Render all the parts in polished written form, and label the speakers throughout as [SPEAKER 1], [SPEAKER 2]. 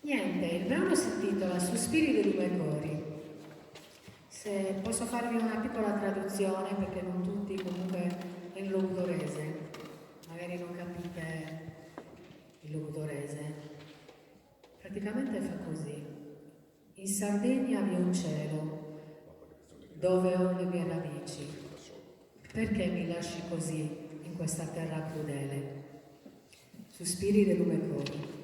[SPEAKER 1] Niente, il brano si intitola Sospiri di lume cori. Se posso farvi una piccola traduzione, perché non tutti comunque è in logudorese, magari non capite il logudorese. Praticamente fa così: in Sardegna vi è un cielo dove ho le mie radici. Perché mi lasci così in questa terra crudele? Sospiri di lume cori.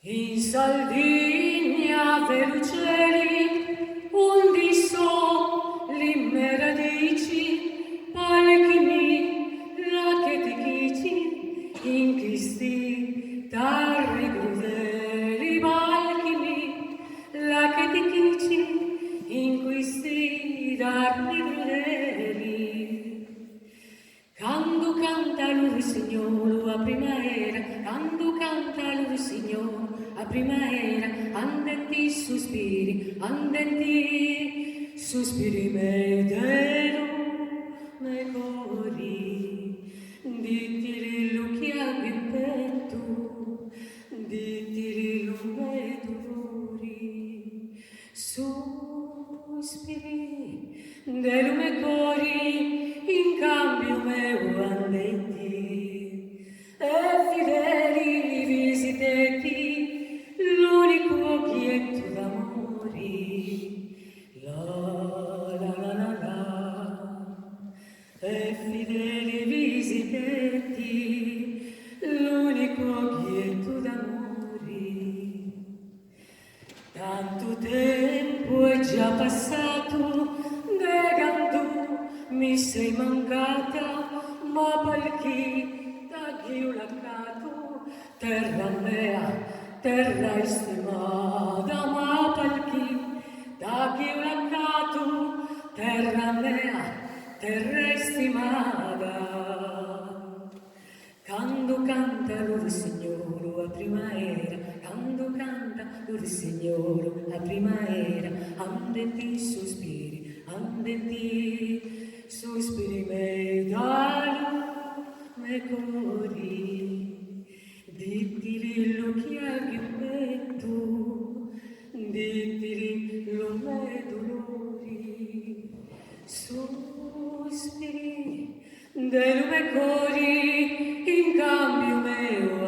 [SPEAKER 1] In Sardegna per uccelli, undi soli me radici, palchini, la che ti chici, in chisti tarri crudeli, palchini, la che ti chici, in questi tarri crudeli. Quando canta lui signore a primavera, quando canta lui signore a primavera, andenti sospiri me dero, me cori, dittili lucchi al petto, dittili lume dolori, sospiri de lume cori, in cambio meu andetti, e fideli visitetti, l'unico ghietto d'amori, la, e fideli visitetti, l'unico ghietto d'amori. Tanto tempo è già passato, negando mi sei mancata, ma palchi da Dio laccato, terra mea, terra estimata, ma palchi da Dio laccato, terra mea, terra estimata. Quando canta il Signore a primavera, quando canta il Signore a primavera, andenti sospiri me me cori, dittili lucchi al ghiumetto, dittili lume dolori, sospiri de lume cori, in cambio meu